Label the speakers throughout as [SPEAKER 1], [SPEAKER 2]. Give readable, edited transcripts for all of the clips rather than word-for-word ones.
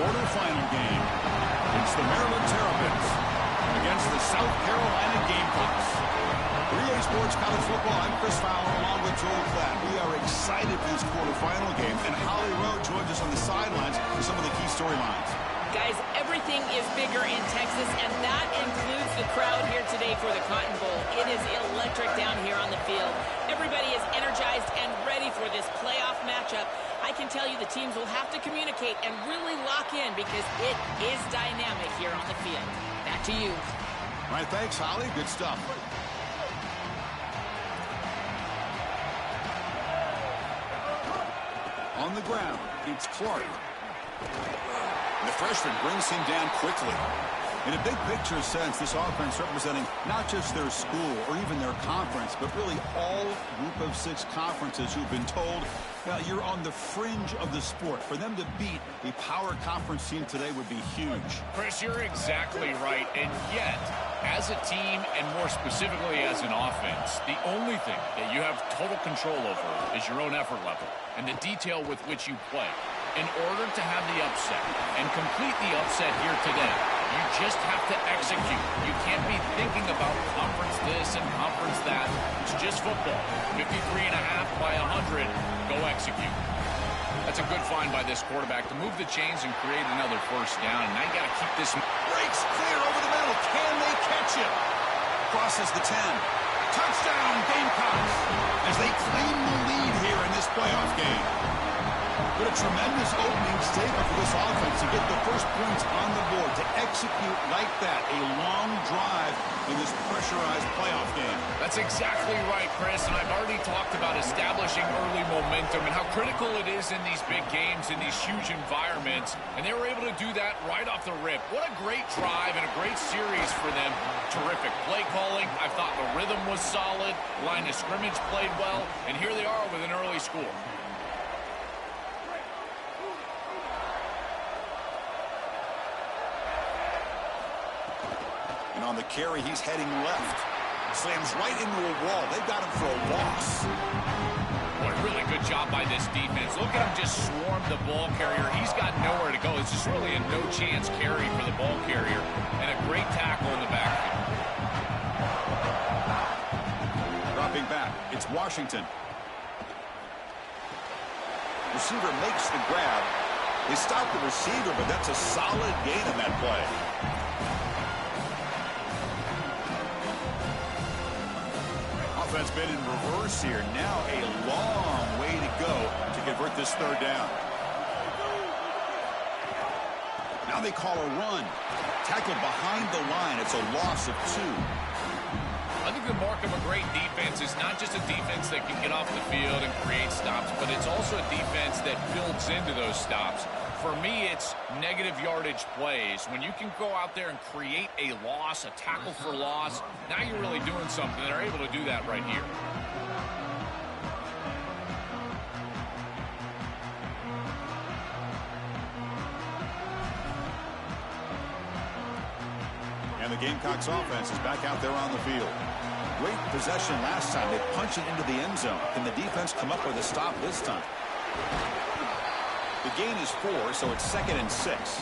[SPEAKER 1] quarterfinal game. It's the Maryland Terrapins against the South Carolina Gamecocks. 3A Sports College Football, I'm Chris Fowler along with Joel Klatt. We are excited for this quarterfinal game, and Holly Rowe joins us on the sidelines for some of the key storylines.
[SPEAKER 2] Guys, everything is bigger in Texas, and that includes the crowd here today for the Cotton Bowl. It is electric down here on the field. Everybody is energized and ready for this playoff matchup. I can tell you the teams will have to communicate and really lock in because it is dynamic here on the field. Back to you.
[SPEAKER 1] All right, thanks, Holly. Good stuff. On the ground, it's Clark. The freshman brings him down quickly. In a big picture sense, this offense representing not just their school or even their conference, but really all group of 6 conferences who've been told, well, you're on the fringe of the sport. For them to beat a power conference team today would be huge.
[SPEAKER 3] Chris, you're exactly right. And yet, as a team, and more specifically as an offense, the only thing that you have total control over is your own effort level and the detail with which you play. In order to have the upset and complete the upset here today, you just have to execute. You can't be thinking about conference this and conference that. It's just football. 53.5 by 100. Go execute. That's a good find by this quarterback to move the chains and create another first down. And now you got to keep this.
[SPEAKER 1] Breaks clear over the middle. Can they catch him? Crosses the 10. Touchdown, Gamecocks, as they claim the lead here in this playoff game. What a tremendous opening statement for this offense to get the first points on the board, to execute like that, a long drive in this pressurized playoff game.
[SPEAKER 3] That's exactly right, Chris, and I've already talked about establishing early momentum and how critical it is in these big games, in these huge environments, and they were able to do that right off the rip. What a great drive and a great series for them. Terrific play calling. I thought the rhythm was solid, line of scrimmage played well, and here they are with an early score.
[SPEAKER 1] And on the carry, he's heading left. Slams right into a wall. They've got him for a loss.
[SPEAKER 3] What a really good job by this defense. Look at him just swarm the ball carrier. He's got nowhere to go. It's just really a no-chance carry for the ball carrier. And a great tackle in the backfield.
[SPEAKER 1] Dropping back, it's Washington. Receiver makes the grab. They stop the receiver, but that's a solid gain on that play. Offense been in reverse here. Now a long way to go to convert this third down. Now they call a run. Tackled behind the line. It's a loss of 2.
[SPEAKER 3] I think the mark of a great defense is not just a defense that can get off the field and create stops, but it's also a defense that builds into those stops. For me, it's negative yardage plays. When you can go out there and create a loss, a tackle for loss, now you're really doing something. They're able to do that right here.
[SPEAKER 1] And the Gamecocks offense is back out there on the field. Great possession last time. They punch it into the end zone. Can the defense come up with a stop this time? The gain is 4, so it's 2nd and 6.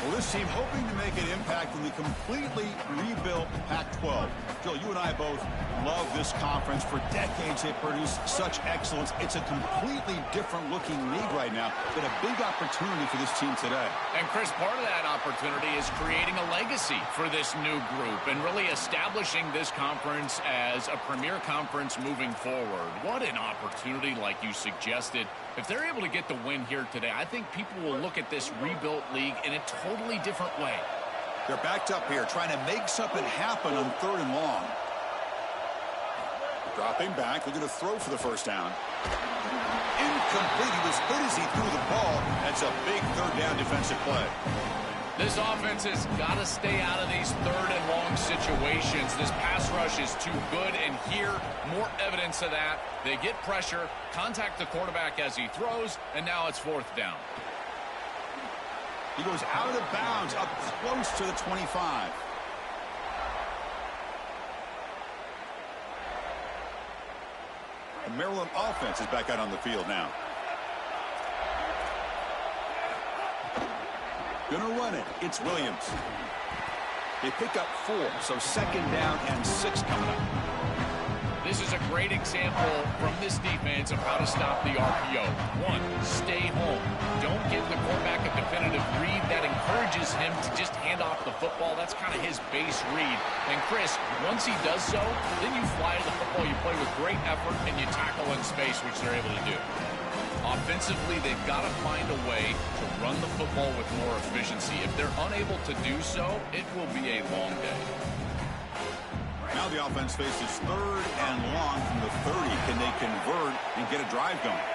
[SPEAKER 1] Well, this team hoping to make an impact in the completely rebuilt Pac-12. Joe, you and I both love this conference. For decades, they produced such excellence. It's a completely different-looking league right now, but a big opportunity for this team today.
[SPEAKER 3] And, Chris, part of that opportunity is creating a legacy for this new group and really establishing this conference as a premier conference moving forward. What an opportunity, like you suggested. If they're able to get the win here today, I think people will look at this rebuilt league in a totally different way.
[SPEAKER 1] They're backed up here, trying to make something happen on 3rd and long. Dropping back, looking to throw for the first down. Incomplete. He was hit as he threw the ball. That's a big 3rd down defensive play.
[SPEAKER 3] This offense has got to stay out of these 3rd and long situations. This pass rush is too good, and here, more evidence of that. They get pressure, contact the quarterback as he throws, and now it's 4th down.
[SPEAKER 1] He goes out of bounds, up close to the 25. The Maryland offense is back out on the field now. Gonna run it. It's Williams. They pick up 4, so 2nd down and 6 coming up.
[SPEAKER 3] This is a great example from this defense of how to stop the RPO. 1, stay home. Don't give the quarterback a definitive read that encourages him to just hand off the football. That's kind of his base read. And Chris, once he does so, then you fly to the football, you play with great effort, and you tackle in space, which they're able to do. Offensively, they've got to find a way to run the football with more efficiency. If they're unable to do so, it will be a long day.
[SPEAKER 1] Now the offense faces 3rd and long from the 30. Can they convert and get a drive going?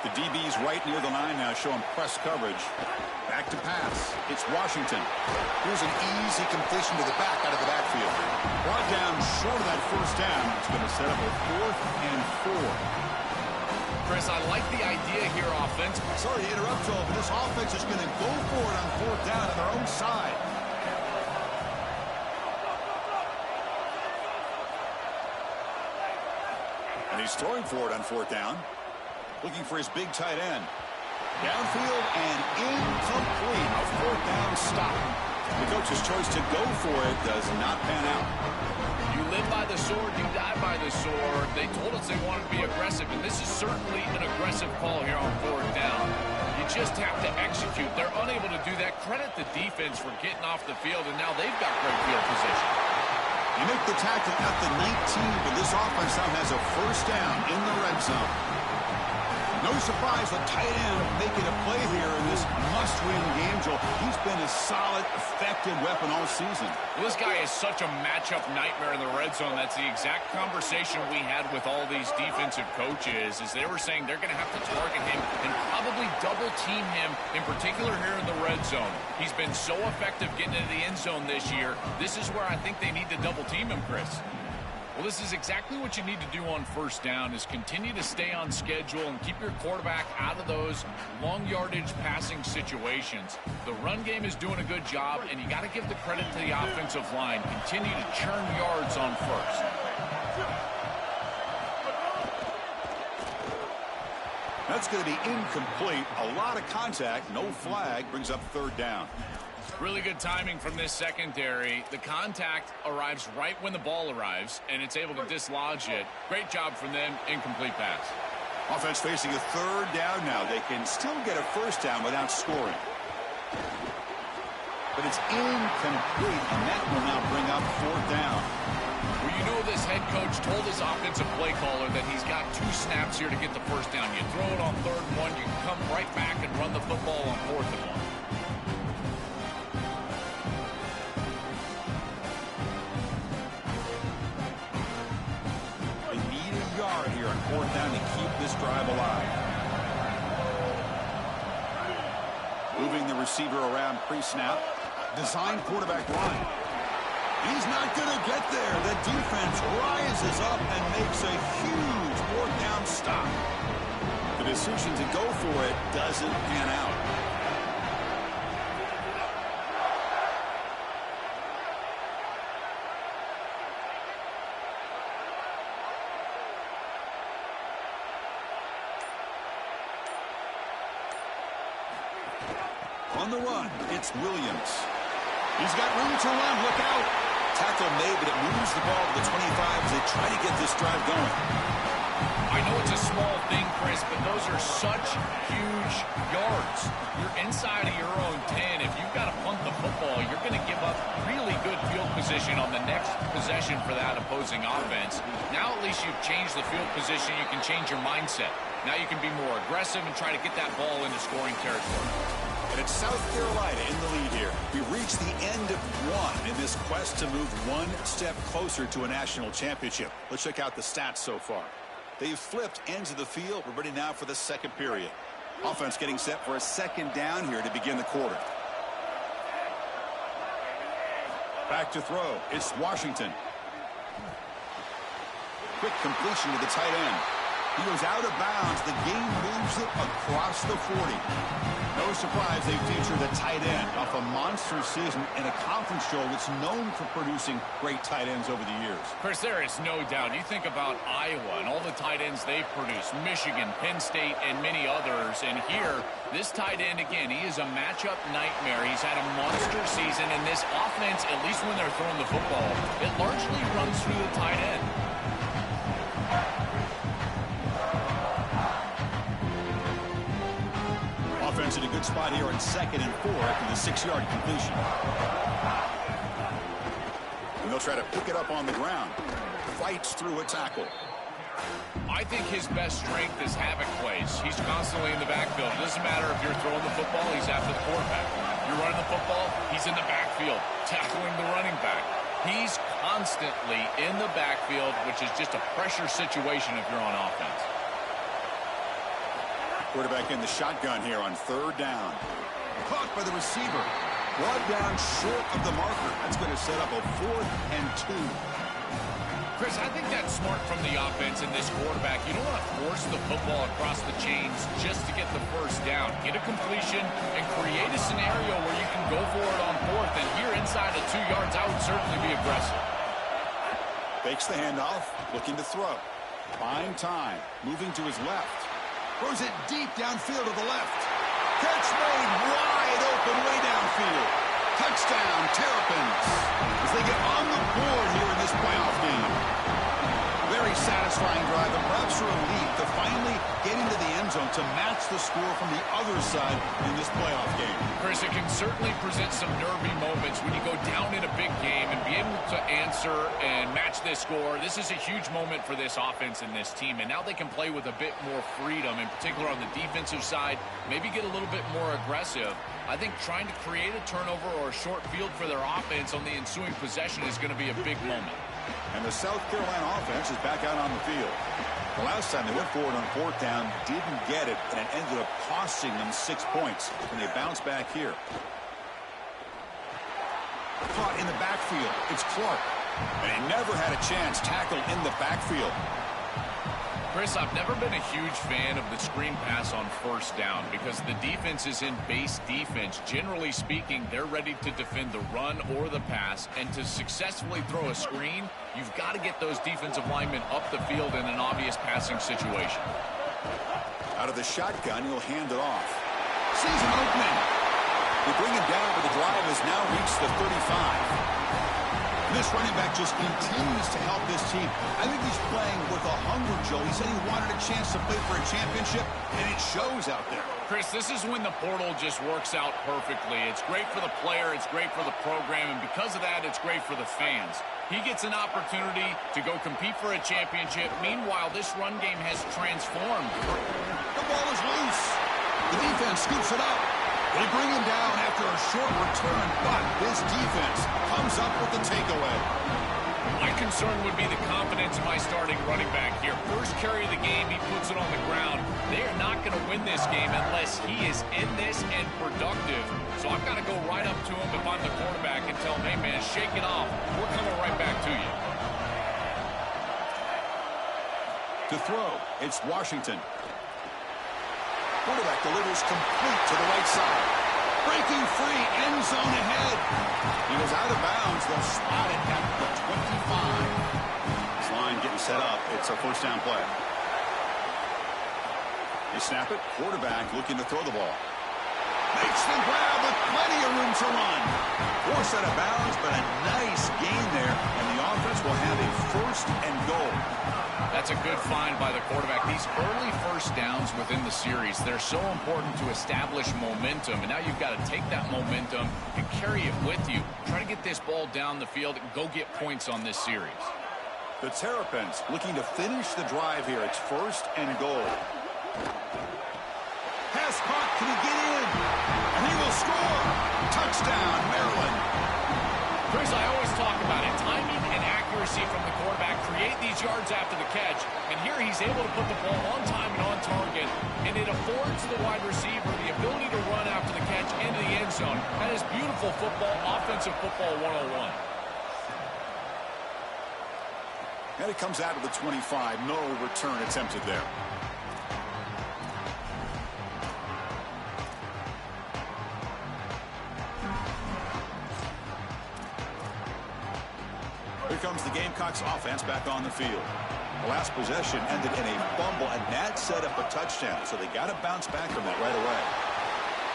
[SPEAKER 1] The DB's right near the line now, showing press coverage. Back to pass. It's Washington. Here's an easy completion to the back out of the backfield. Brought down short of that 1st down. It's going to set up a 4th and 4.
[SPEAKER 3] Chris, I like the idea here offensively.
[SPEAKER 1] Sorry to interrupt, Joel, but this offense is going to go for it on 4th down on their own side. And he's throwing for it on 4th down. Looking for his big tight end. Downfield and incomplete. A 4th down stop. The coach's choice to go for it does not pan out.
[SPEAKER 3] You live by the sword, you die by the sword. They told us they wanted to be aggressive, and this is certainly an aggressive call here on 4th down. You just have to execute. They're unable to do that. Credit the defense for getting off the field, and now they've got great field position.
[SPEAKER 1] You make the tackle at the 19, but this offense now has a 1st down in the red zone. No surprise, the tight end making a play here in this must-win game, Joel. He's been a solid, effective weapon all season.
[SPEAKER 3] Well, this guy is such a matchup nightmare in the red zone. That's the exact conversation we had with all these defensive coaches, is they were saying they're going to have to target him and probably double-team him, in particular here in the red zone. He's been so effective getting into the end zone this year. This is where I think they need to double-team him, Chris. Well, this is exactly what you need to do on 1st down, is continue to stay on schedule and keep your quarterback out of those long yardage passing situations. The run game is doing a good job, and you got to give the credit to the offensive line. Continue to churn yards on 1st.
[SPEAKER 1] That's going to be incomplete. A lot of contact, no flag, brings up 3rd down.
[SPEAKER 3] Really good timing from this secondary. The contact arrives right when the ball arrives, and it's able to dislodge it. Great job from them. Incomplete pass.
[SPEAKER 1] Offense facing a 3rd down now. They can still get a 1st down without scoring. But it's incomplete, and that will now bring up 4th down.
[SPEAKER 3] Well, you know this head coach told his offensive play caller that he's got 2 snaps here to get the 1st down. You throw it on 3rd and 1, you can come right back and run the football on 4th and 1.
[SPEAKER 1] Here on 4th down to keep this drive alive. Moving the receiver around pre-snap. Design quarterback run. He's not going to get there. The defense rises up and makes a huge 4th down stop. The decision to go for it doesn't pan out. On the run, it's Williams. He's got room to run. Look out. Tackle made, but it moves the ball to the 25 as they try to get this drive going.
[SPEAKER 3] I know it's a small thing, Chris, but those are such huge yards. You're inside of your own 10. If you've got to punt the football, you're going to give up really good field position on the next possession for that opposing offense. Now at least you've changed the field position. You can change your mindset. Now you can be more aggressive and try to get that ball into scoring territory.
[SPEAKER 1] And it's South Carolina in the lead here. We've reached the end of 1 in this quest to move 1 step closer to a national championship. Let's check out the stats so far. They've flipped ends of the field. We're ready now for the 2nd period. Offense getting set for a 2nd down here to begin the quarter. Back to throw. It's Washington. Quick completion to the tight end. He goes out of bounds. The game moves it across the 40. No surprise they featured a tight end off a monster season in a conference show that's known for producing great tight ends over the years.
[SPEAKER 3] Chris, there is no doubt. You think about Iowa and all the tight ends they've produced, Michigan, Penn State, and many others. And here, this tight end, again, he is a matchup nightmare. He's had a monster season, and this offense, at least when they're throwing the football, it largely runs through the tight end.
[SPEAKER 1] Offense in a good spot here on 2nd and 4 after the 6-yard completion. And they'll try to pick it up on the ground. Fights through a tackle.
[SPEAKER 3] I think his best strength is havoc plays. He's constantly in the backfield. It doesn't matter if you're throwing the football, he's after the quarterback. You're running the football, he's in the backfield, tackling the running back. He's constantly in the backfield, which is just a pressure situation if you're on offense.
[SPEAKER 1] Quarterback in the shotgun here on 3rd down. Caught by the receiver. Brought down short of the marker. That's going to set up a 4th and 2.
[SPEAKER 3] Chris, I think that's smart from the offense and this quarterback. You don't want to force the football across the chains just to get the first down. Get a completion and create a scenario where you can go for it on 4th. And here inside of 2 yards, I would certainly be aggressive.
[SPEAKER 1] Fakes the handoff, looking to throw. Buying time, moving to his left. Throws it deep downfield to the left. Catch made wide open way downfield. Touchdown, Terrapins, as they get on the board here in this playoff game. Very satisfying drive, and perhaps a relief to finally get into the end zone to match the score from the other side in this playoff game.
[SPEAKER 3] Chris, it can certainly present some nervy moments when you go down in a big game and be able to answer and match this score. This is a huge moment for this offense and this team, and now they can play with a bit more freedom, in particular on the defensive side, maybe get a little bit more aggressive. I think trying to create a turnover or a short field for their offense on the ensuing possession is going to be a big moment.
[SPEAKER 1] And the South Carolina offense is back out on the field. The last time they went forward on 4th down, didn't get it, and it ended up costing them 6 points. And they bounce back here. Caught in the backfield. It's Clark. And he never had a chance tackled in the backfield.
[SPEAKER 3] Chris, I've never been a huge fan of the screen pass on 1st down because the defense is in base defense. Generally speaking, they're ready to defend the run or the pass, and to successfully throw a screen, you've got to get those defensive linemen up the field in an obvious passing situation.
[SPEAKER 1] Out of the shotgun, he'll hand it off. Sees an opening. They bring him down, but the drive has now reached the 35. This running back just continues to help this team. I think he's playing with a hunger, Joe. He said he wanted a chance to play for a championship, and it shows out there.
[SPEAKER 3] Chris, this is when the portal just works out perfectly. It's great for the player. It's great for the program. And because of that, it's great for the fans. He gets an opportunity to go compete for a championship. Meanwhile, this run game has transformed.
[SPEAKER 1] The ball is loose. The defense scoops it up. They bring him down after a short return, but this defense comes up with the takeaway.
[SPEAKER 3] My concern would be the confidence of my starting running back here. First carry of the game, he puts it on the ground. They are not going to win this game unless he is in this and productive. So I've got to go right up to him if I'm the quarterback and tell him, hey, man, shake it off. We're coming right back to you.
[SPEAKER 1] To throw, it's Washington. Quarterback delivers complete to the right side. Breaking free, end zone ahead. He goes out of bounds. They'll spot it at the 25. This line getting set up. It's a 1st down play. They snap it. Quarterback looking to throw the ball. Makes the grab with plenty of room to run. Forced out of bounds, but a nice gain there. And the offense will have a 1st and goal.
[SPEAKER 3] That's a good find by the quarterback. These early 1st downs within the series, they're so important to establish momentum. And now you've got to take that momentum and carry it with you. Try to get this ball down the field and go get points on this series.
[SPEAKER 1] The Terrapins looking to finish the drive here. It's 1st and goal. Pass caught. Can he get in? And he will score. Touchdown, Maryland.
[SPEAKER 3] Chris, I always talk about it. Timing and accuracy from the quarterback create these yards after the catch. And here he's able to put the ball on time and on target. And it affords the wide receiver the ability to run after the catch into the end zone. That is beautiful football, offensive football 101.
[SPEAKER 1] And it comes out of the 25. No return attempted there. Here comes the Gamecocks offense back on the field. The last possession ended in a fumble, and that set up a touchdown. So they got to bounce back from that right away.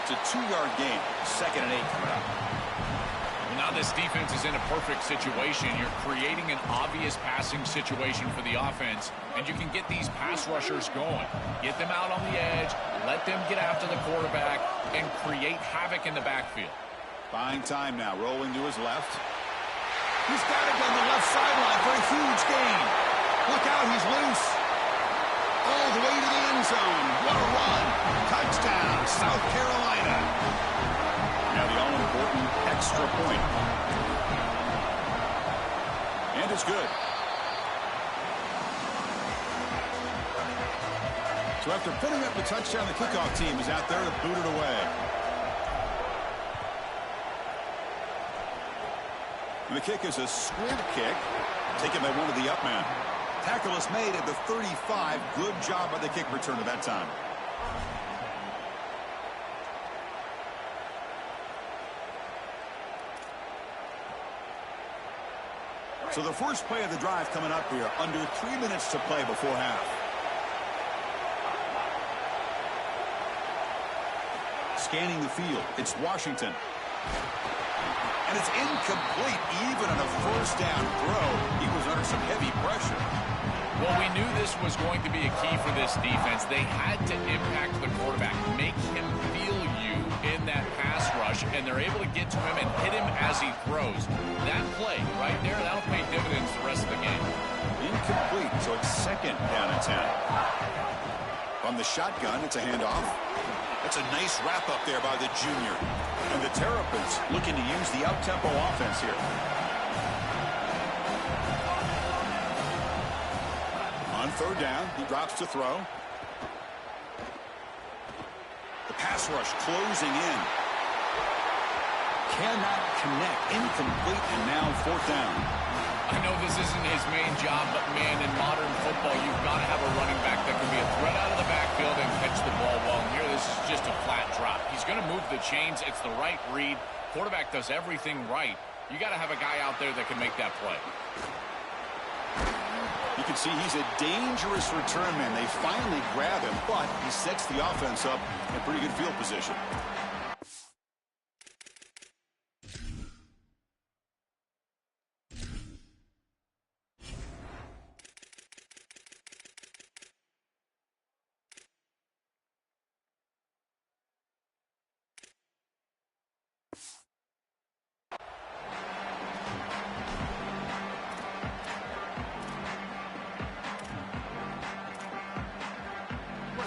[SPEAKER 1] It's a 2-yard gain. 2nd and 8 coming up.
[SPEAKER 3] Now this defense is in a perfect situation. You're creating an obvious passing situation for the offense, and you can get these pass rushers going. Get them out on the edge, let them get after the quarterback, and create havoc in the backfield.
[SPEAKER 1] Buying time now, rolling to his left. He's got it on the left sideline for a huge gain. Look out, he's loose. All the way to the end zone. What a run. Touchdown, South Carolina. Now the all-important extra point. And it's good. So after putting up the touchdown, the kickoff team is out there to boot it away. And the kick is a squib kick, taken by one of the up men. Tackle is made at the 35. Good job by the kick return at that time. So the first play of the drive coming up here, under 3 minutes to play before half. Scanning the field, it's Washington. And it's incomplete, even on a first down throw. He was under some heavy pressure.
[SPEAKER 3] Well, we knew this was going to be a key for this defense. They had to impact the quarterback, make him feel you in that pass rush, and they're able to get to him and hit him as he throws. That play right there, that'll pay dividends the rest of the game.
[SPEAKER 1] Incomplete, so it's 2nd down and 10. From the shotgun, it's a handoff. That's a nice wrap up there by the junior. And the Terrapins looking to use the up-tempo offense here. On 3rd down, he drops to throw. The pass rush closing in. Cannot connect. Incomplete, and now 4th down.
[SPEAKER 3] I know this isn't his main job, but, man, in modern football, you've got to have a running back that can be a threat out of the backfield and catch the ball well. And here, this is just a flat drop. He's going to move the chains. It's the right read. Quarterback does everything right. You got to have a guy out there that can make that play.
[SPEAKER 1] You can see he's a dangerous return man. They finally grab him, but he sets the offense up in pretty good field position.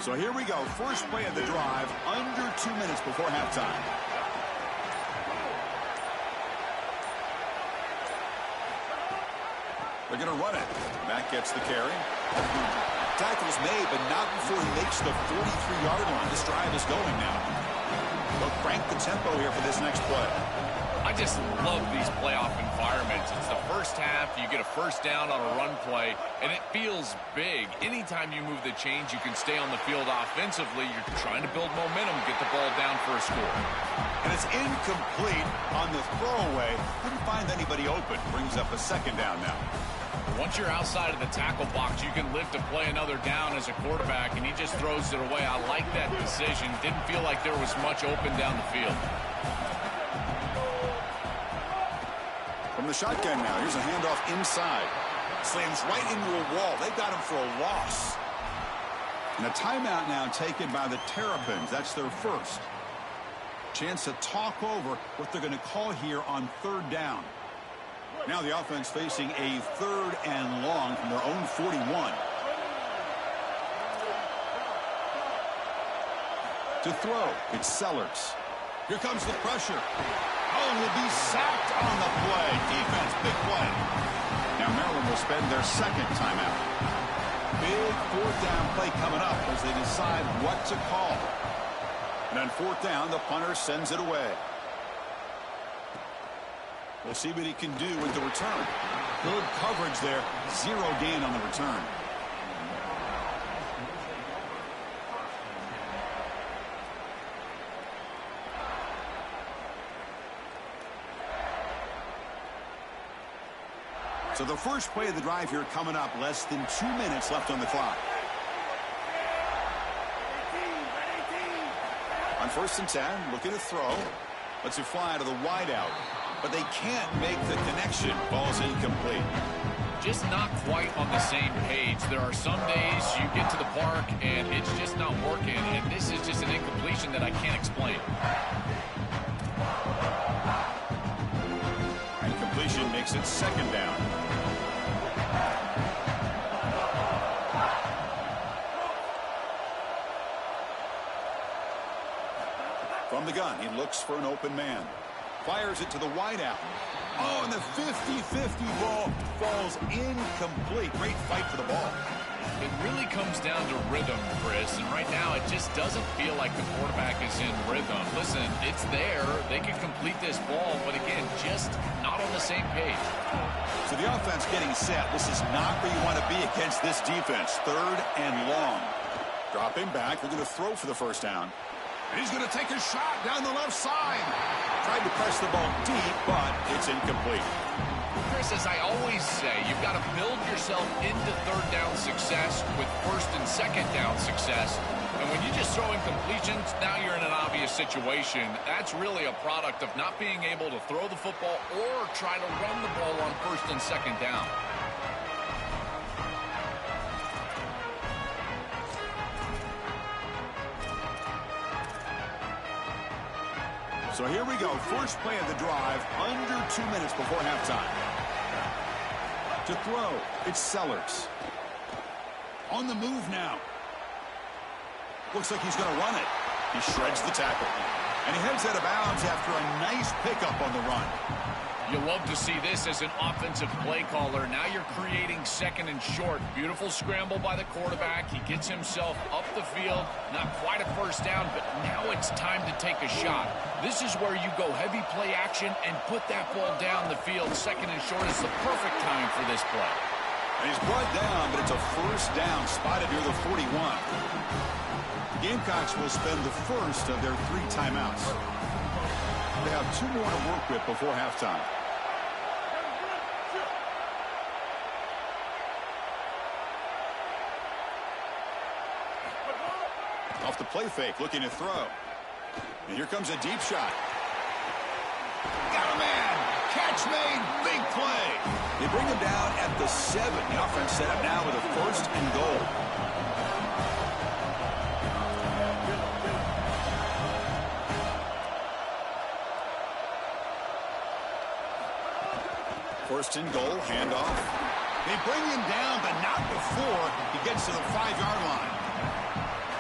[SPEAKER 1] So here we go. First play of the drive, under 2 minutes before halftime. They're going to run it. Matt gets the carry. Tackle's made, but not before he makes the 43-yard line. This drive is going now. They'll crank the tempo here for this next play.
[SPEAKER 3] I just love these playoff environments. It's the first half. You get a first down on a run play, and it feels big. Anytime you move the chains, you can stay on the field offensively. You're trying to build momentum, get the ball down for a score.
[SPEAKER 1] And it's incomplete on the throwaway. Couldn't find anybody open. Brings up a 2nd down now.
[SPEAKER 3] Once you're outside of the tackle box, you can live to play another down as a quarterback, and he just throws it away. I like that decision. Didn't feel like there was much open down the field.
[SPEAKER 1] From the shotgun now, here's a handoff inside. Slams right into a wall. They got him for a loss. And a timeout now taken by the Terrapins. That's their first. Chance to talk over what they're going to call here on 3rd down. Now the offense facing a 3rd and long from their own 41. To throw, it's Sellers. Here comes the pressure. Oh, will be sacked on the play. Defense, big play. Now Maryland will spend their 2nd timeout. Big 4th down play coming up as they decide what to call. And on 4th down, the punter sends it away. We'll see what he can do with the return. Good coverage there. Zero gain on the return. So the first play of the drive here coming up. Less than 2 minutes left on the clock. On 1st and 10, looking to throw. Lets it fly to the wideout. But they can't make the connection. Ball's incomplete.
[SPEAKER 3] Just not quite on the same page. There are some days you get to the park and it's just not working. And this is just an incompletion that I can't explain.
[SPEAKER 1] Incompletion makes it 2nd down. From the gun, he looks for an open man. Fires it to the wideout. Oh, and the 50-50 ball falls incomplete. Great fight for the ball.
[SPEAKER 3] It really comes down to rhythm, Chris, and right now it just doesn't feel like the quarterback is in rhythm. Listen, it's there. They can complete this ball, but again, just not on the same page.
[SPEAKER 1] So the offense getting set. This is not where you want to be against this defense. 3rd and long. Dropping back. They're going to throw for the 1st down. And he's going to take a shot down the left side. Tried to press the ball deep, but it's incomplete.
[SPEAKER 3] Chris, as I always say, you've got to build yourself into 3rd down success with 1st and 2nd down success. And when you just throw incompletions, now you're in an obvious situation. That's really a product of not being able to throw the football or try to run the ball on 1st and 2nd down.
[SPEAKER 1] So here we go. First play of the drive, under 2 minutes before halftime. To throw, it's Sellers. On the move now. Looks like he's going to run it. He shreds the tackle. And he heads out of bounds after a nice pickup on the run.
[SPEAKER 3] You love to see this as an offensive play caller. Now you're creating 2nd and short. Beautiful scramble by the quarterback. He gets himself up the field. Not quite a 1st down, but now it's time to take a shot. This is where you go heavy play action and put that ball down the field. 2nd and short is the perfect time for this play.
[SPEAKER 1] And he's brought down, but it's a 1st down, spotted near the 41. The Gamecocks will spend the first of their 3 timeouts. They have 2 more to work with before halftime. Off the play fake, looking to throw. And here comes a deep shot. Got a man. Catch made. Big play. They bring him down at the 7. The offense set up now with a 1st and goal. First and goal, handoff. They bring him down, but not before he gets to the 5-yard line.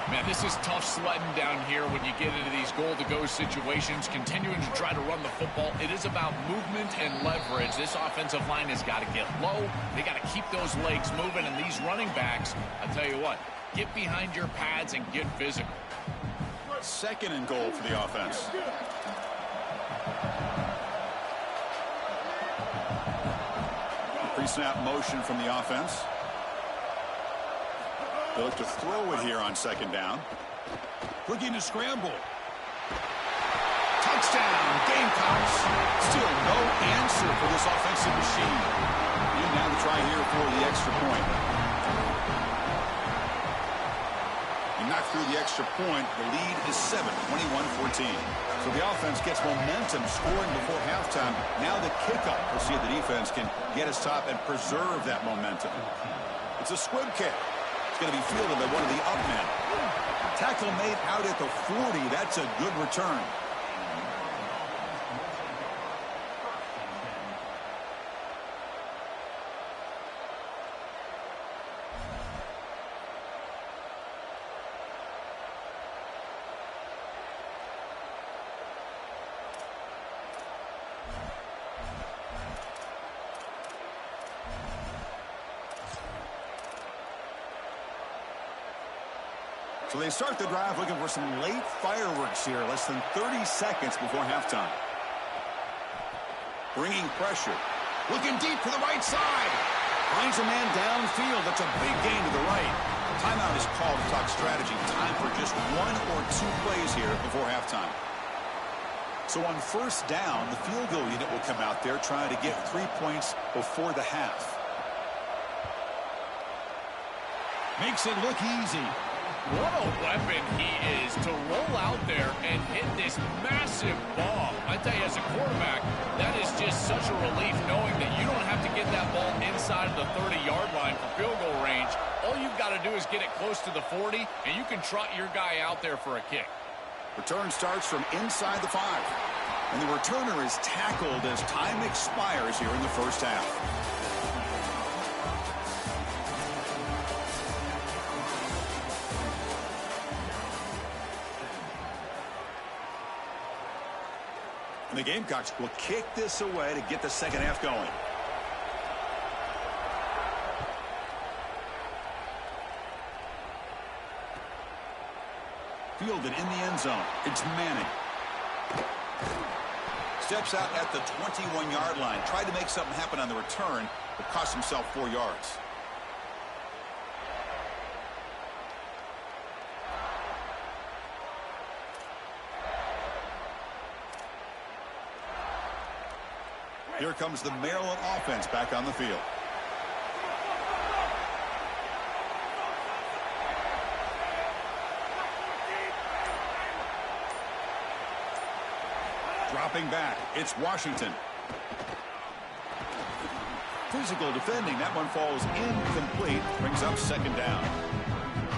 [SPEAKER 3] Man, this is tough sledding down here when you get into these goal-to-go situations, continuing to try to run the football. It is about movement and leverage. This offensive line has got to get low. They got to keep those legs moving, and these running backs, I tell you what, get behind your pads and get physical.
[SPEAKER 1] 2nd and goal for the offense. Pre-snap motion from the offense. They look to throw it here on 2nd down. Looking to scramble. Touchdown, Gamecocks. Still no answer for this offensive machine. And now the try here for the extra point. He knocked through the extra point. The lead is 7, 21-14. So the offense gets momentum scoring before halftime. Now the kickoff. We'll see if the defense can get us top and preserve that momentum. It's a squib kick. Going to be fielded by one of the up men. Tackle made out at the 40. That's a good return. So they start the drive looking for some late fireworks here, less than 30 seconds before halftime. Bringing pressure. Looking deep to the right side. Finds a man downfield. That's a big gain to the right. Timeout is called to talk strategy. Time for just 1 or 2 plays here before halftime. So on first down, the field goal unit will come out there trying to get 3 points before the half. Makes it look easy.
[SPEAKER 3] What a weapon he is to roll out there and hit this massive bomb. I tell you, as a quarterback, that is just such a relief knowing that you don't have to get that ball inside of the 30-yard line for field goal range. All you've got to do is get it close to the 40, and you can trot your guy out there for a kick.
[SPEAKER 1] Return starts from inside the 5. And the returner is tackled as time expires here in the first half. And the Gamecocks will kick this away to get the second half going. Fielded in the end zone. It's Manning. Steps out at the 21-yard line. Tried to make something happen on the return, but cost himself 4 yards. Here comes the Maryland offense back on the field. Dropping back, it's Washington. Physical defending, that one falls incomplete, brings up second down.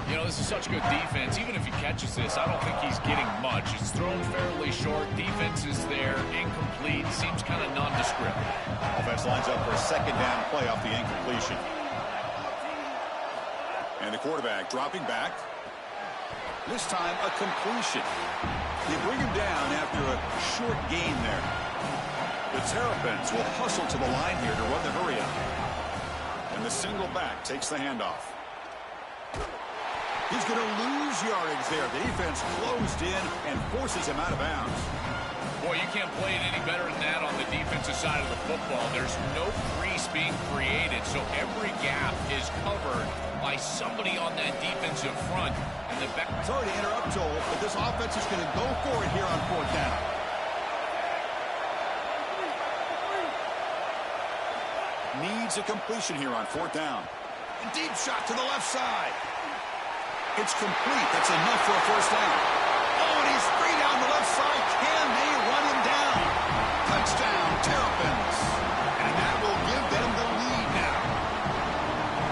[SPEAKER 3] You know, this is such good defense. Even if he catches this, I don't think he's getting much. It's thrown fairly short. Defense is there, incomplete, seems kind of nondescript.
[SPEAKER 1] Offense lines up for a second down play off the incompletion. And the quarterback dropping back. This time a completion. They bring him down after a short gain there. The Terrapins will hustle to the line here to run the hurry up. And the single back takes the handoff. He's going to lose yardage there. The defense closed in and forces him out of bounds.
[SPEAKER 3] Boy, you can't play it any better than that on the defensive side of the football. There's no crease being created, so every gap is covered by somebody on that defensive front. And the back.
[SPEAKER 1] Sorry to interrupt, Joel, but this offense is going to go for it here on fourth down. Needs a completion here on fourth down. A deep shot to the left side. It's complete. That's enough for a first down. Oh, and he's free down the left side. Can they run him down? Touchdown, Terrapins. And that will give them the lead now.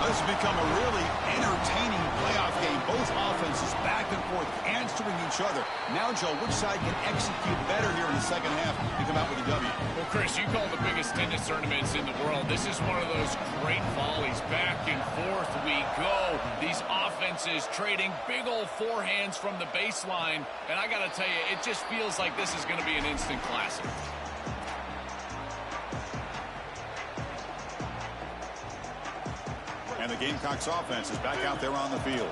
[SPEAKER 1] This has become a really entertaining playoff game. Both offenses back and forth, answering each other. Now, Joe, which side can execute better here in the second half to come out with a W?
[SPEAKER 3] Well, Chris, you call the biggest tennis tournaments in the world. This is one of those great volleys. Back and forth we go. These offenses trading big old forehands from the baseline. And I got to tell you, it just feels like this is going to be an instant classic.
[SPEAKER 1] And the Gamecocks offense is back out there on the field.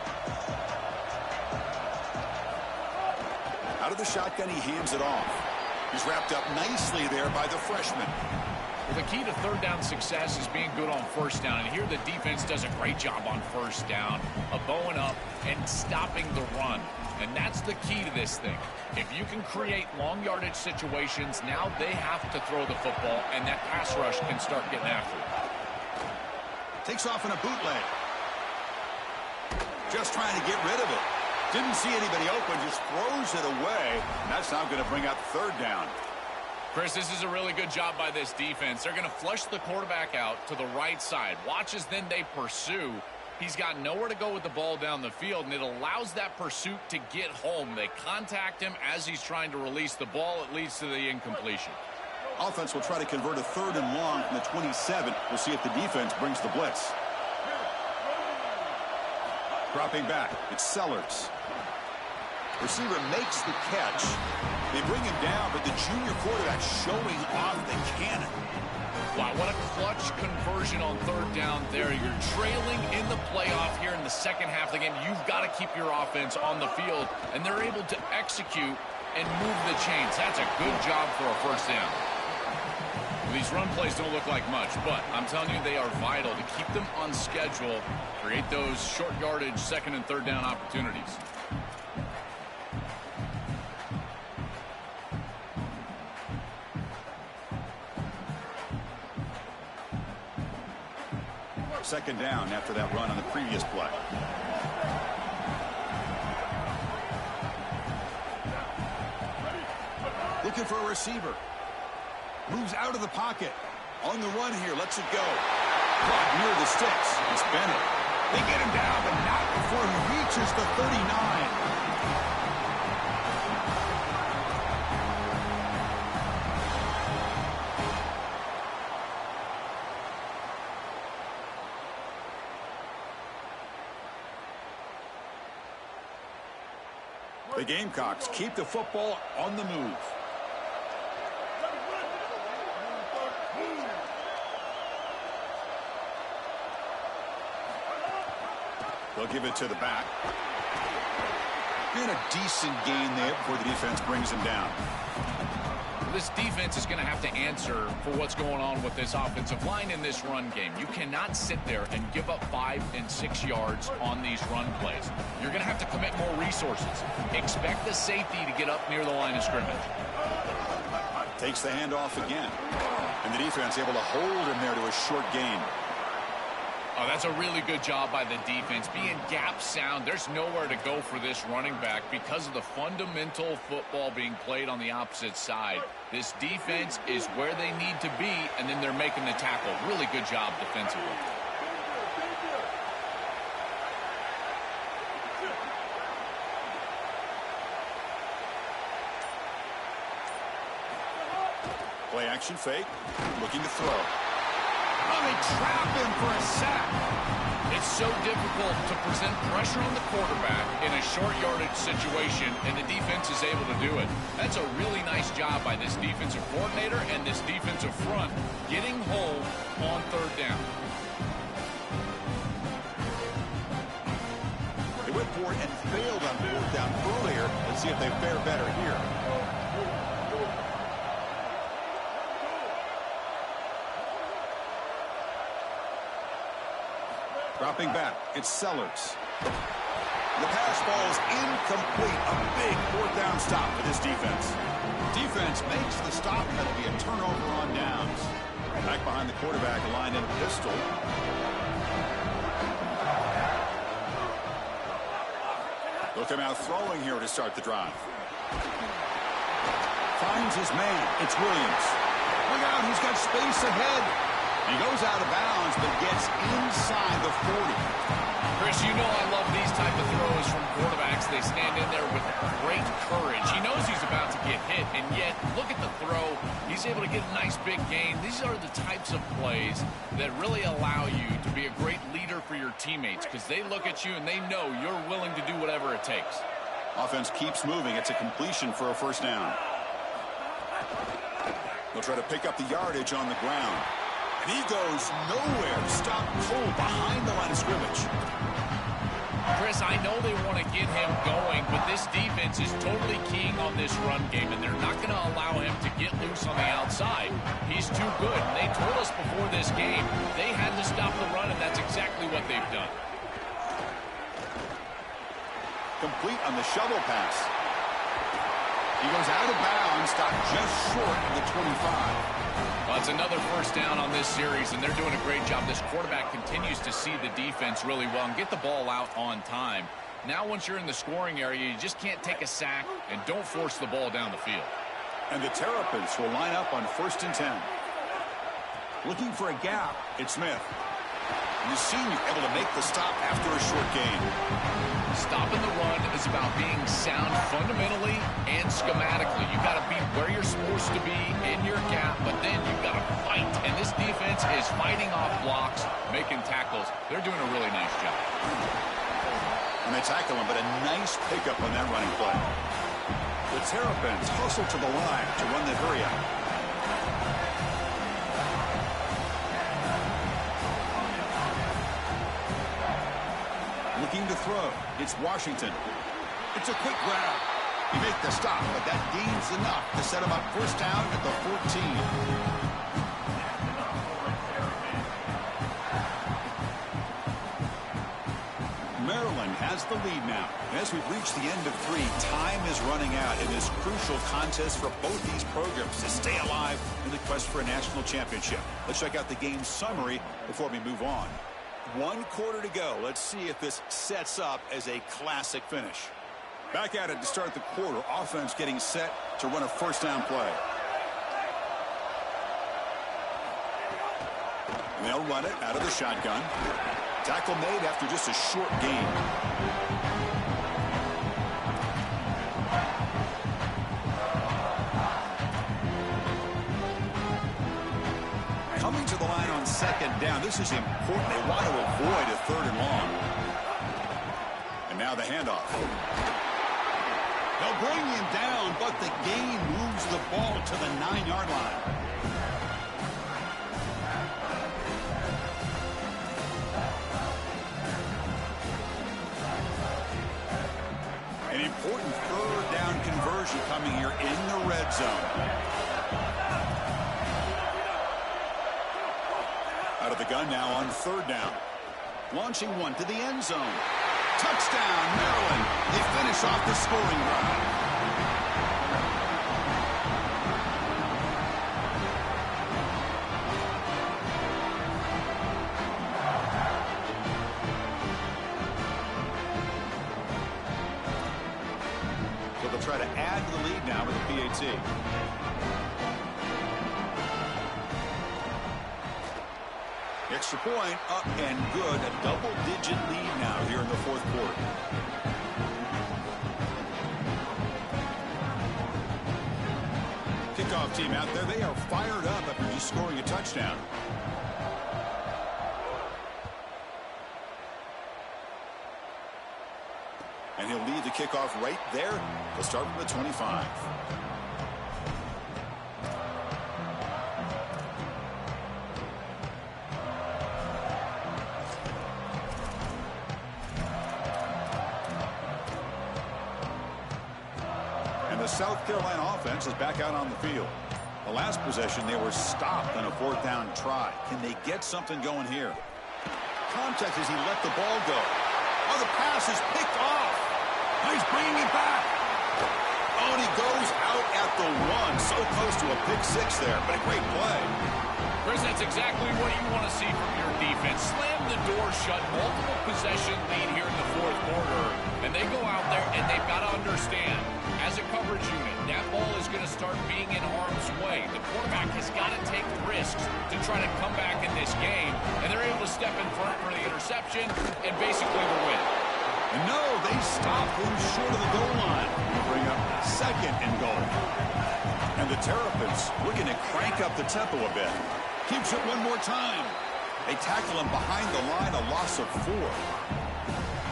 [SPEAKER 1] Out of the shotgun, he hands it off. He's wrapped up nicely there by the freshman.
[SPEAKER 3] Well, the key to third down success is being good on first down. And here the defense does a great job on first down of bowing up and stopping the run. And that's the key to this thing. If you can create long yardage situations, now they have to throw the football, and that pass rush can start getting after it.
[SPEAKER 1] Takes off in a bootleg. Just trying to get rid of it. Didn't see anybody open, just throws it away. And that's now going to bring up third down.
[SPEAKER 3] Chris, this is a really good job by this defense. They're going to flush the quarterback out to the right side. Watch as then they pursue. He's got nowhere to go with the ball down the field, and it allows that pursuit to get home. They contact him as he's trying to release the ball. It leads to the incompletion.
[SPEAKER 1] Offense will try to convert a third and long from the 27. We'll see if the defense brings the blitz. Dropping back, it's Sellers. Receiver makes the catch. They bring him down, but the junior quarterback showing off the cannon.
[SPEAKER 3] Wow, what a clutch conversion on third down there. You're trailing in the playoff here in the second half of the game. You've got to keep your offense on the field, and they're able to execute and move the chains. That's a good job for a first down. These run plays don't look like much, but I'm telling you, they are vital to keep them on schedule, create those short yardage second and third down opportunities.
[SPEAKER 1] Second down after that run on the previous play. Looking for a receiver. Moves out of the pocket. On the run here. Lets it go. Caught near the sticks. It's Bennett. They get him down, but not before he reaches the 39. The Gamecocks keep the football on the move. They'll give it to the back. And a decent gain there before the defense brings him down.
[SPEAKER 3] This defense is going to have to answer for what's going on with this offensive line in this run game. You cannot sit there and give up 5 and 6 yards on these run plays. You're going to have to commit more resources. Expect the safety to get up near the line of scrimmage.
[SPEAKER 1] Takes the handoff again. And the defense able to hold him there to a short gain.
[SPEAKER 3] Oh, that's a really good job by the defense. Being gap sound, there's nowhere to go for this running back because of the fundamental football being played on the opposite side. This defense is where they need to be, and then they're making the tackle. Really good job defensively.
[SPEAKER 1] Play action fake. Looking to throw. Oh, they trap him for a sack.
[SPEAKER 3] It's so difficult to present pressure on the quarterback in a short yardage situation, and the defense is able to do it. That's a really nice job by this defensive coordinator and this defensive front getting home on third down.
[SPEAKER 1] They went for it and failed on fourth down earlier. Let's see if they fare better here. Dropping back, it's Sellers. The pass ball is incomplete. A big fourth down stop for this defense. Defense makes the stop. That'll be a turnover on downs. Back behind the quarterback, line in pistol. They'll come out throwing here to start the drive. Finds his man. It's Williams. Look out, he's got space ahead. He goes out of bounds, but gets inside the 40.
[SPEAKER 3] Chris, you know I love these type of throws from quarterbacks. They stand in there with great courage. He knows he's about to get hit, and yet, look at the throw. He's able to get a nice big gain. These are the types of plays that really allow you to be a great leader for your teammates because they look at you and they know you're willing to do whatever it takes.
[SPEAKER 1] Offense keeps moving. It's a completion for a first down. They'll try to pick up the yardage on the ground. And he goes nowhere. Stop cold behind the line of scrimmage.
[SPEAKER 3] Chris, I know they want to get him going, but this defense is totally keying on this run game, and they're not going to allow him to get loose on the outside. He's too good. They told us before this game they had to stop the run, and that's exactly what they've done.
[SPEAKER 1] Complete on the shovel pass. He goes out of bounds, stopped just short of the 25.
[SPEAKER 3] Well, it's another first down on this series, and they're doing a great job. This quarterback continues to see the defense really well and get the ball out on time. Now, once you're in the scoring area, you just can't take a sack and don't force the ball down the field.
[SPEAKER 1] And the Terrapins will line up on 1st and 10. Looking for a gap, it's Smith. And the senior able to make the stop after a short gain.
[SPEAKER 3] Stopping the run is about being sound fundamentally and schematically. You've got to be where you're supposed to be in your gap, but then you've got to fight. And this defense is fighting off blocks, making tackles. They're doing a really nice job.
[SPEAKER 1] And they tackle him, but a nice pickup on that running play. The Terrapins hustle to the line to run the hurry up. Looking to throw. It's Washington. It's a quick grab. He makes the stop, but that gains enough to set him up first down at the 14. has the lead now. And as we've reached the end of 3, time is running out in this crucial contest for both these programs to stay alive in the quest for a national championship. Let's check out the game summary before we move on. 1 quarter to go. Let's see if this sets up as a classic finish. Back at it to start the quarter. Offense getting set to run a first down play. And they'll run it out of the shotgun. Tackle made after just a short gain. Coming to the line on second down. This is important. They want to avoid a 3rd and long. And now the handoff. They'll bring him down, but the gain moves the ball to the 9-yard line. An important 3rd down conversion coming here in the red zone. Out of the gun now on 3rd down. Launching one to the end zone. Touchdown, Maryland. They finish off the scoring drive. So they'll try to add to the lead now with the PAT. Extra point up and good. A double-digit lead now here in the 4th quarter. Kickoff team out there. They are fired up after just scoring a touchdown. And he'll lead the kickoff right there. They'll start from the 25. South Carolina offense is back out on the field. The last possession, they were stopped on a 4th down try. Can they get something going here? Contact as he let the ball go. Oh, the pass is picked off. He's bringing it back. Oh, and he goes out at the 1. So close to a pick 6 there, but a great play.
[SPEAKER 3] Chris, that's exactly what you want to see from your defense. Slam the door shut, multiple possession lead here in the 4th quarter. And they go out there and they've got to understand, as a coverage unit, that ball is going to start being in harm's way. The quarterback has got to take risks to try to come back in this game, and they're able to step in front for the interception and basically the win.
[SPEAKER 1] And no, they stop him short of the goal line. Bring up 2nd and goal. And the Terrapins looking to crank up the tempo a bit. Keeps it one more time. They tackle him behind the line, a loss of 4.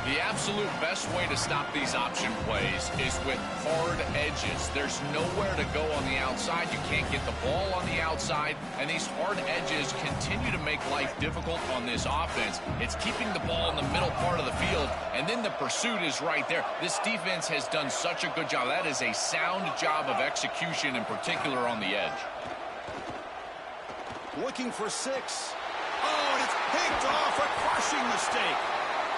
[SPEAKER 3] The absolute best way to stop these option plays is with hard edges. There's nowhere to go on the outside. You can't get the ball on the outside, and these hard edges continue to make life difficult on this offense. It's keeping the ball in the middle part of the field, and then the pursuit is right there. This defense has done such a good job. That is a sound job of execution, in particular on the edge.
[SPEAKER 1] Looking for 6. Oh, and it's picked off. A crushing mistake.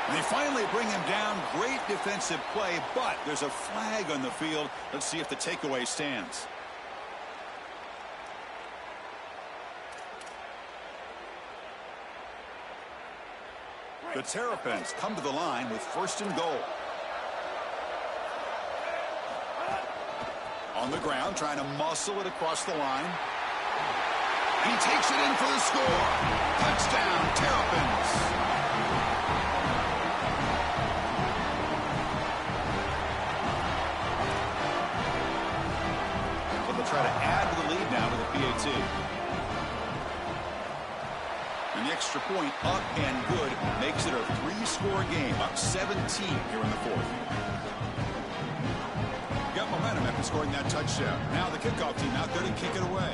[SPEAKER 1] And they finally bring him down. Great defensive play, but there's a flag on the field. Let's see if the takeaway stands. The Terrapins come to the line with 1st and goal. On the ground, trying to muscle it across the line. And he takes it in for the score. Touchdown, Terrapins. Try to add to the lead now with a PAT. And the extra point up and good makes it a 3-score game, up 17 here in the 4th. Got momentum after scoring that touchdown. Now the kickoff team out there to kick it away.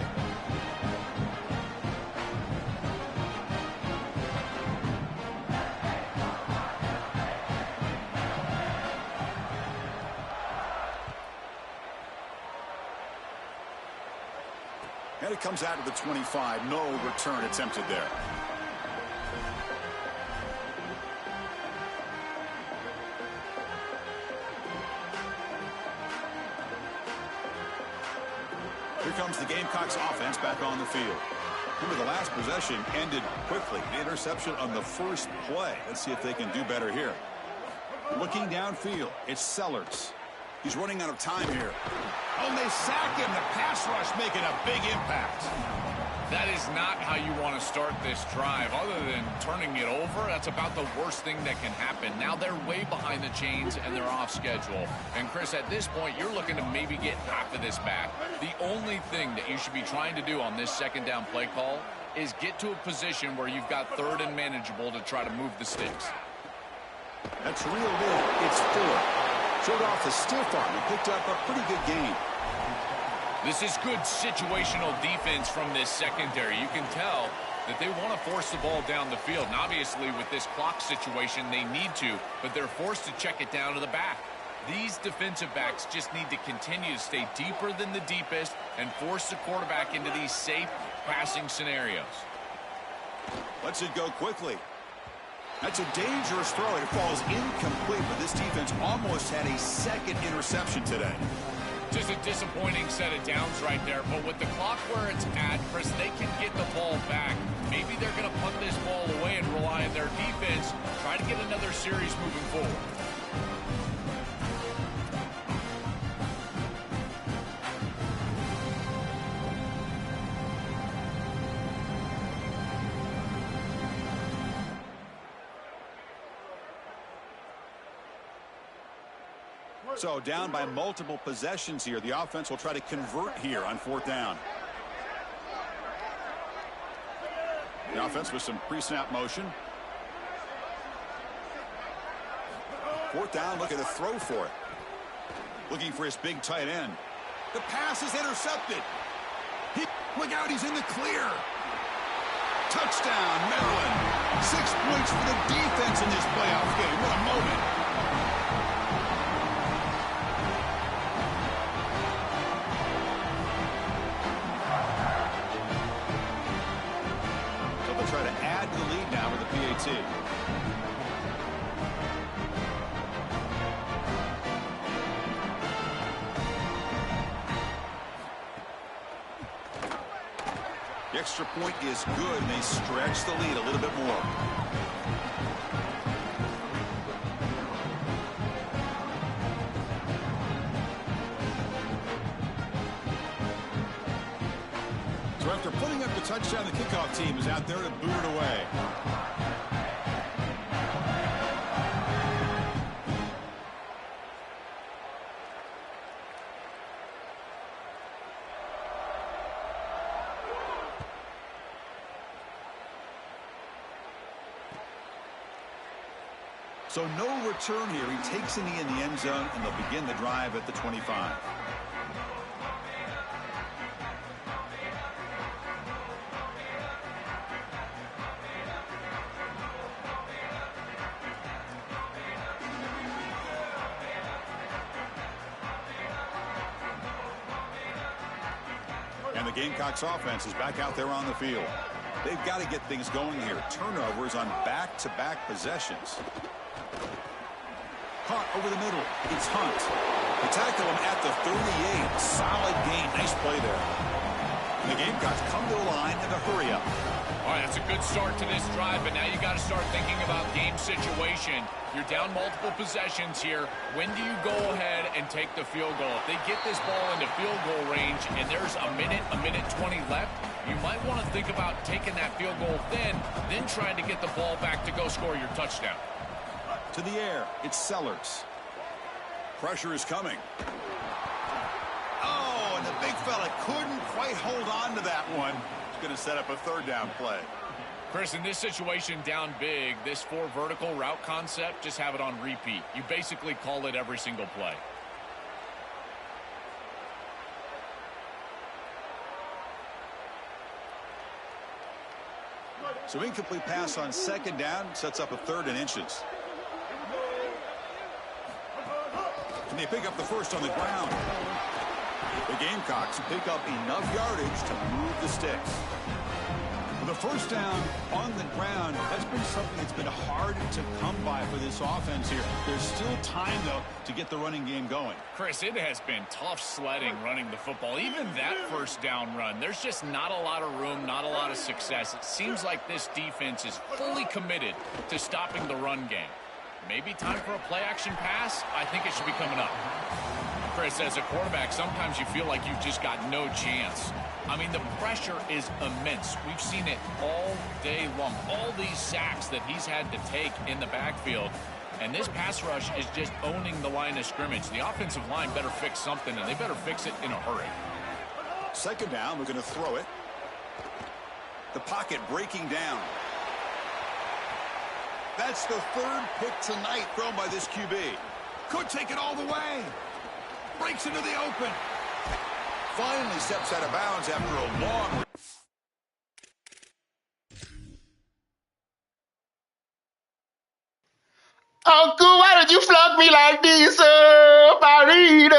[SPEAKER 1] And it comes out to the 25. No return attempted there. comes the Gamecocks offense back on the field. Remember, the last possession ended quickly. The interception on the first play. Let's see if they can do better here. Looking downfield, it's Sellers. He's running out of time here. Oh, and they sack him. The pass rush making a big impact.
[SPEAKER 3] That is not how you want to start this drive. Other than turning it over, that's about the worst thing that can happen. Now they're way behind the chains and they're off schedule. And Chris, at this point, you're looking to maybe get half of this back. The only thing that you should be trying to do on this second down play call is get to a position where you've got third and manageable to try to move the sticks.
[SPEAKER 1] That's real big. It's 4. Showed off the stiff arm and picked up a pretty good gain.
[SPEAKER 3] This is good situational defense from this secondary. You can tell that they want to force the ball down the field. And obviously, with this clock situation, they need to, but they're forced to check it down to the back. These defensive backs just need to continue to stay deeper than the deepest and force the quarterback into these safe passing scenarios.
[SPEAKER 1] Lets it go quickly. That's a dangerous throw. It falls incomplete, but this defense almost had a second interception today.
[SPEAKER 3] Just a disappointing set of downs right there, but with the clock where it's at, Chris, they can get the ball back. Maybe they're going to punt this ball away and rely on their defense, try to get another series moving forward.
[SPEAKER 1] So down by multiple possessions here. The offense will try to convert here on 4th down. The offense with some pre-snap motion. 4th down, looking to throw for it. Looking for his big tight end. The pass is intercepted. Look out, he's in the clear. Touchdown, Maryland. 6 points for the defense in this playoff game. What a moment. Try to add to the lead now with the PAT. The extra point is good, and they stretch the lead a little bit more. So after putting up the touchdown, the kickoff team is out there to boot it away. So no return here. He takes a knee in the end zone, and they'll begin the drive at the 25. And the Gamecocks offense is back out there on the field. They've got to get things going here. Turnovers on back-to-back possessions. Caught over the middle. It's Hunt. They tackle him at the 38. Solid gain. Nice play there. And the Gamecocks come to the line in a hurry-up.
[SPEAKER 3] All right, that's a good start to this drive, but now you got to start thinking about game situation. You're down multiple possessions here. When do you go ahead and take the field goal? If they get this ball into field goal range and there's a minute 20 left, you might want to think about taking that field goal then trying to get the ball back to go score your touchdown.
[SPEAKER 1] To the air, it's Sellers. Pressure is coming. Oh, and the big fella couldn't quite hold on to that one. He's going to set up a 3rd down play.
[SPEAKER 3] Chris, in this situation down big, this 4 vertical route concept, just have it on repeat. You basically call it every single play.
[SPEAKER 1] So incomplete pass on 2nd down sets up a 3rd and inches. Can they pick up the first on the ground? The Gamecocks pick up enough yardage to move the sticks. The first down on the ground, that's been something that's been hard to come by for this offense here. There's still time, though, to get the running game going.
[SPEAKER 3] Chris, it has been tough sledding running the football. Even that first down run, there's just not a lot of room, not a lot of success. It seems like this defense is fully committed to stopping the run game. Maybe time for a play-action pass? I think it should be coming up. Chris, as a quarterback, sometimes you feel like you've just got no chance. I mean, the pressure is immense. We've seen it all day long. All these sacks that he's had to take in the backfield. And this pass rush is just owning the line of scrimmage. The offensive line better fix something, and they better fix it in a hurry.
[SPEAKER 1] Second down, we're going to throw it. The pocket breaking down. That's the third pick tonight thrown by this QB. Could take it all the way. Breaks into the open. Finally steps out of bounds after a long...
[SPEAKER 4] Uncle, why did you flog me like this, Marina?